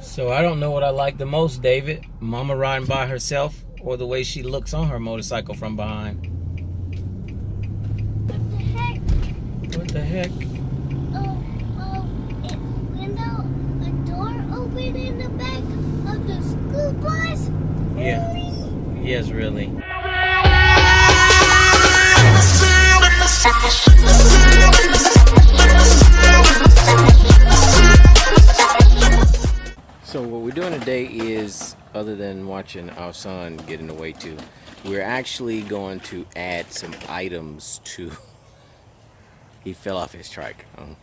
So I don't know what I like the most, David. Mama riding by herself or the way she looks on her motorcycle from behind. What the heck? What the heck? A door open in the back of the school bus? Yeah. Really? Yes, really. So what we're doing today is, other than watching our son get in the way too, we're actually going to add some items to... He fell off his trike. Oh,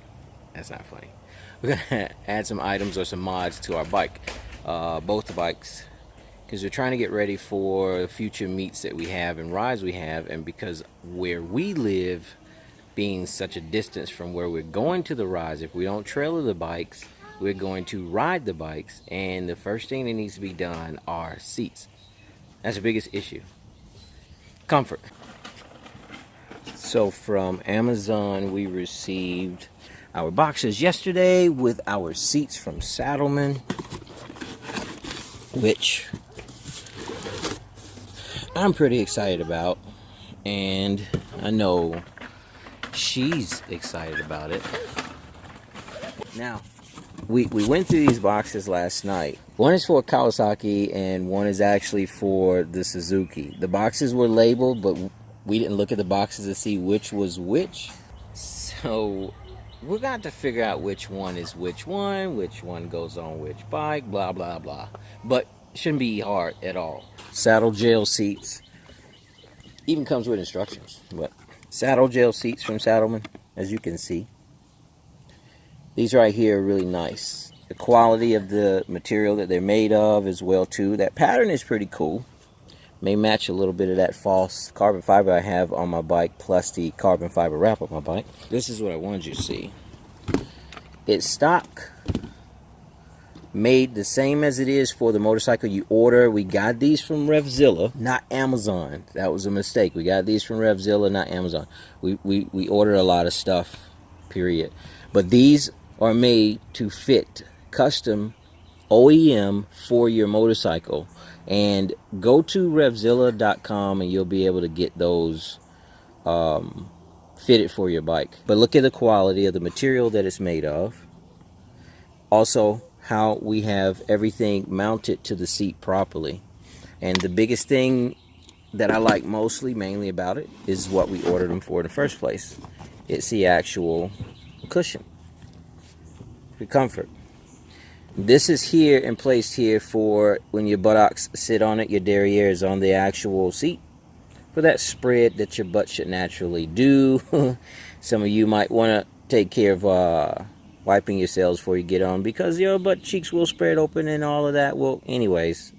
that's not funny. We're gonna add some items or some mods to our bike, both the bikes, because we're trying to get ready for future meets that we have and rides we have. And because where we live being such a distance from where we're going to the rides, if we don't trailer the bikes, we're going to ride the bikes, and the first thing that needs to be done are seats. That's the biggest issue. Comfort. So from Amazon we received our boxes yesterday with our seats from Saddlemen, which I'm pretty excited about, and I know she's excited about it. Now, we went through these boxes last night. One is for Kawasaki and one is actually for the Suzuki. The boxes were labeled, but we didn't look at the boxes to see which was which. So we're going to figure out which one is which one goes on which bike, blah, blah, blah. But it shouldn't be hard at all. Saddle gel seats. Even comes with instructions. But saddle gel seats from Saddlemen, as you can see. These right here are really nice. The quality of the material that they're made of as well too. That pattern is pretty cool. May match a little bit of that false carbon fiber I have on my bike, plus the carbon fiber wrap on my bike. This is what I wanted you to see. It's stock, made the same as it is for the motorcycle you order. We got these from Revzilla, not Amazon. That was a mistake. We got these from Revzilla, not Amazon. We ordered a lot of stuff, period. But these are made to fit custom OEM for your motorcycle. And go to revzilla.com and you'll be able to get those fitted for your bike. But look at the quality of the material that it's made of. Also, how we have everything mounted to the seat properly. And the biggest thing that I like mainly about it is what we ordered them for in the first place. It's the actual cushion, the comfort. This is here and placed here for when your buttocks sit on it, your derriere is on the actual seat, for that spread that your butt should naturally do. Some of you might want to take care of wiping yourselves before you get on, because your butt cheeks will spread open and all of that. Well, anyways,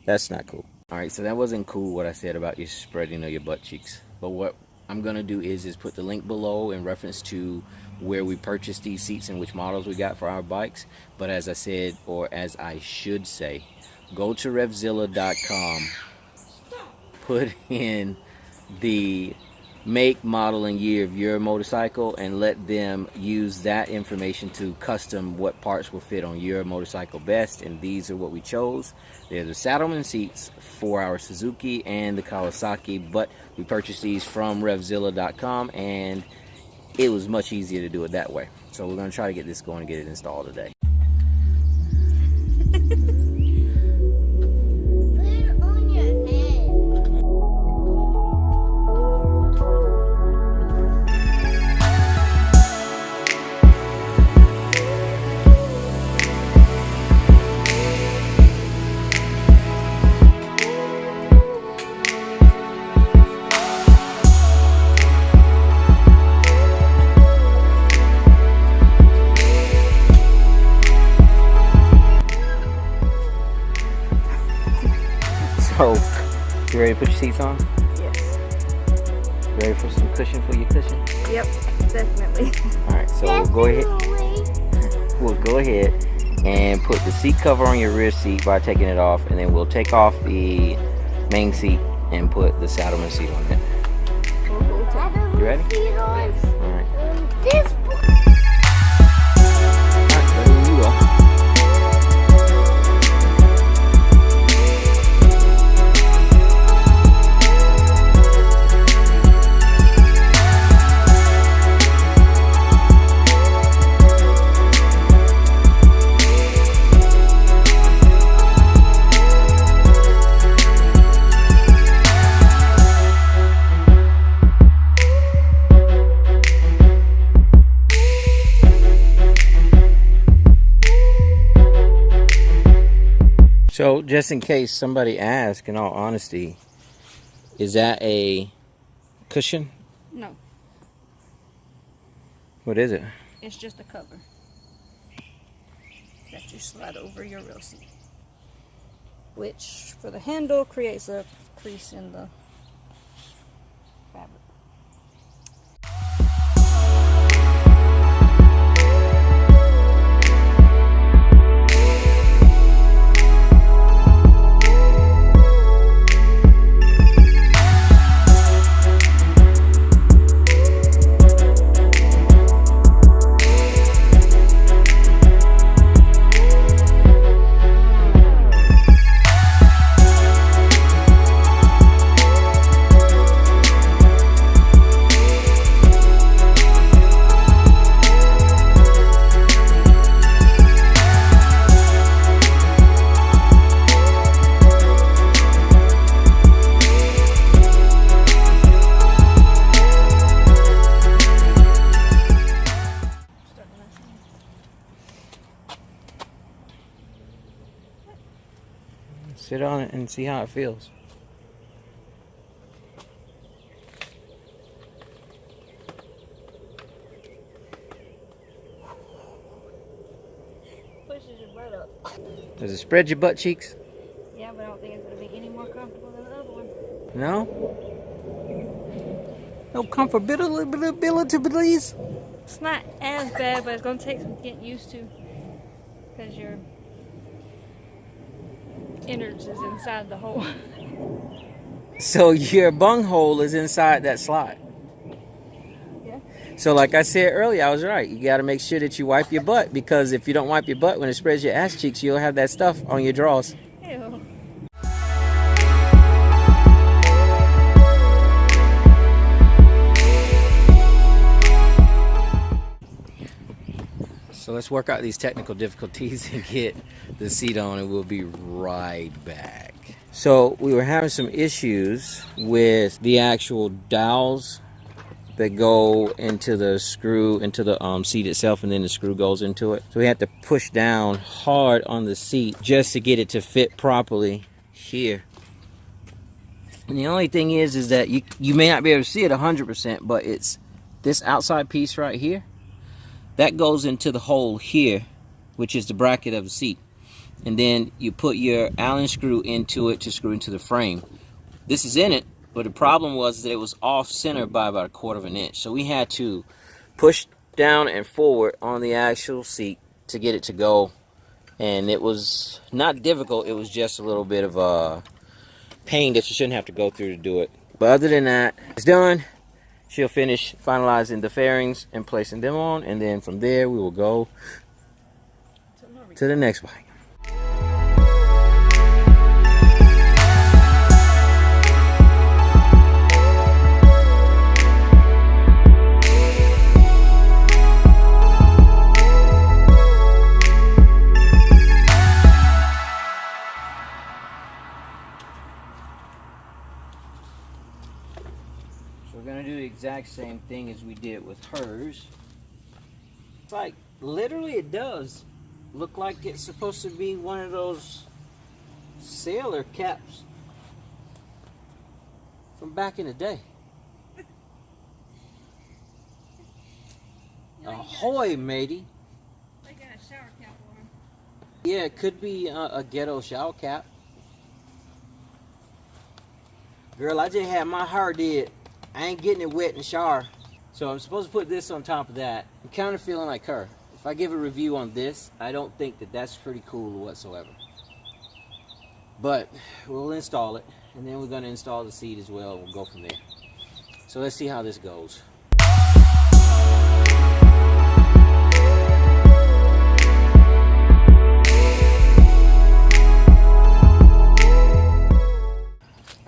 that's not cool. Alright, so that wasn't cool what I said about you spreading of your butt cheeks. But what I'm going to do is put the link below in reference to where we purchased these seats and which models we got for our bikes. But as I said, or as I should say, go to revzilla.com, put in the make, model, and year of your motorcycle, and let them use that information to custom what parts will fit on your motorcycle best. And these are what we chose. They're the Saddlemen seats for our Suzuki and the Kawasaki, but we purchased these from revzilla.com, and it was much easier to do it that way. So we're going to try to get this going and get it installed today. So, you ready to put your seats on? Yes. Ready for some cushion for your cushion? Yep, definitely. Alright, so we'll go ahead and put the seat cover on your rear seat by taking it off, and then we'll take off the main seat and put the Saddlemen seat on it. You ready? Yes. Alright. This Alright, ready when you are. So just in case somebody asks, in all honesty, is that a cushion? No, What is it? it's just a cover that you slide over your real seat, which for the handle creates a crease in the fabric. Sit on it and see how it feels. Pushes your butt up. Does it spread your butt cheeks? Yeah, but I don't think it's going to be any more comfortable than the other one. No? No comfortability, please? It's not as bad, but it's going to take some getting used to because your innards is inside the hole. So your bunghole is inside that slide. Yeah. So like I said earlier, I was right. You got to make sure that you wipe your butt, because if you don't wipe your butt when it spreads your ass cheeks, you'll have that stuff on your drawers. Ew. So let's work out these technical difficulties and get the seat on, and we'll be right back. So we were having some issues with the actual dowels that go into the screw, into the seat itself, and then the screw goes into it. So we had to push down hard on the seat just to get it to fit properly here. And the only thing is that you may not be able to see it 100%, but it's this outside piece right here. That goes into the hole here, which is the bracket of the seat. And then you put your Allen screw into it to screw into the frame. This is in it, but the problem was that it was off center by about 1/4 of an inch. So we had to push down and forward on the actual seat to get it to go. And it was not difficult, it was just a little bit of a pain that you shouldn't have to go through to do it. But other than that, it's done. She'll finish finalizing the fairings and placing them on, and then from there we will go to the next bike. We're going to do the exact same thing as we did with hers. It's like, literally it does look like it's supposed to be one of those sailor caps from back in the day. Ahoy, matey. They got a shower cap on. Yeah, it could be a ghetto shower cap. Girl, I just had my hair did. I ain't getting it wet in the shower. So I'm supposed to put this on top of that. I'm kind of feeling like her. If I give a review on this, I don't think that that's pretty cool whatsoever. But we'll install it, and then we're going to install the seat as well. We'll go from there. So let's see how this goes.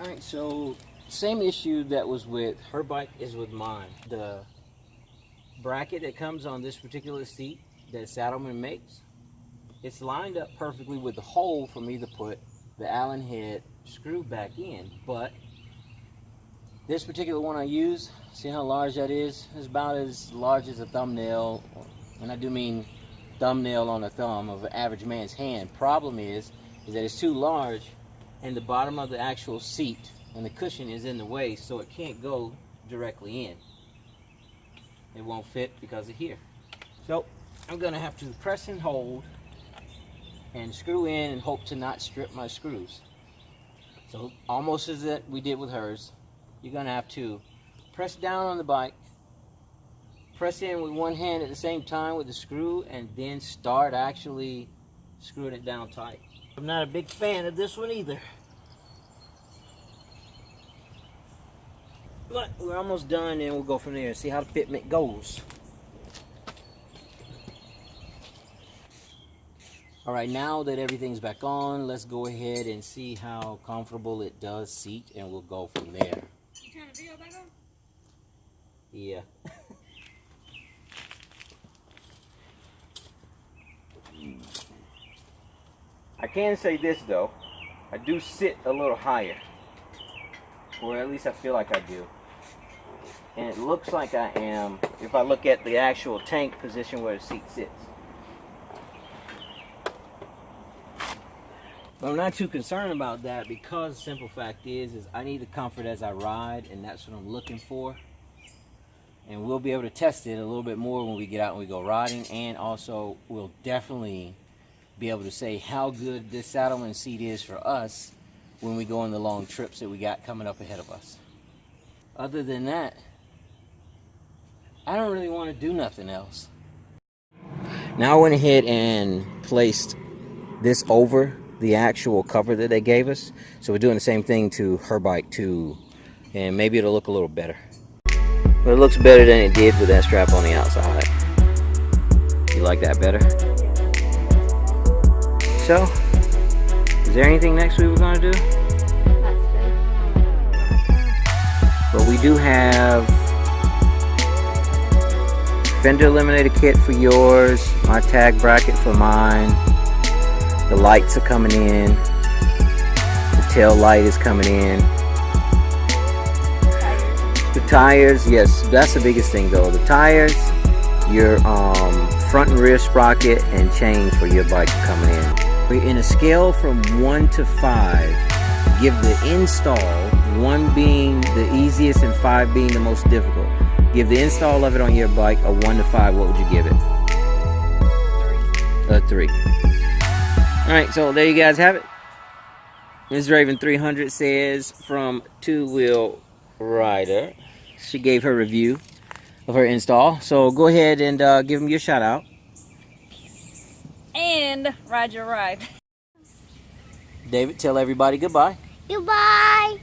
Alright, so same issue that was with her bike is with mine. The bracket that comes on this particular seat that Saddlemen makes, it's lined up perfectly with the hole for me to put the Allen head screw back in. But this particular one I use, see how large that is? It's about as large as a thumbnail, and I do mean thumbnail on a thumb of an average man's hand. Problem is is that it's too large, and the bottom of the actual seat and the cushion is in the way, so it can't go directly in. It won't fit because of here. So I'm gonna have to press and hold and screw in and hope to not strip my screws. So almost as that we did with hers, you're gonna have to press down on the bike, press in with one hand at the same time with the screw, and then start actually screwing it down tight. I'm not a big fan of this one either. But we're almost done, and we'll go from there and see how the fitment goes. All right, now that everything's back on, let's go ahead and see how comfortable it does seat, and we'll go from there. You turn the video back on? Yeah. I can say this though, I do sit a little higher, or at least I feel like I do. And it looks like I am if I look at the actual tank position where the seat sits. But I'm not too concerned about that, because the simple fact is I need the comfort as I ride, and that's what I'm looking for. And we'll be able to test it a little bit more when we get out and we go riding, and also we'll definitely be able to say how good this Saddlemen seat is for us when we go on the long trips that we got coming up ahead of us. Other than that, I don't really want to do nothing else. Now I went ahead and placed this over the actual cover that they gave us. So we're doing the same thing to her bike too, and maybe it'll look a little better. But it looks better than it did with that strap on the outside. You like that better? So, is there anything next we were going to do? But we do have fender eliminator kit for yours, my tag bracket for mine. The lights are coming in. The tail light is coming in. The tires, yes, that's the biggest thing though. The tires, your front and rear sprocket and chain for your bike are coming in. We're in a scale from 1 to 5. Give the install, 1 being the easiest and 5 being the most difficult. Give the install of it on your bike a 1 to 5. What would you give it? 3. A 3. All right, so there you guys have it. Ms. Raevyn300 says from Two Wheel Rider. She gave her review of her install. So go ahead and give them your shout out. And ride your ride. David, tell everybody goodbye. Goodbye.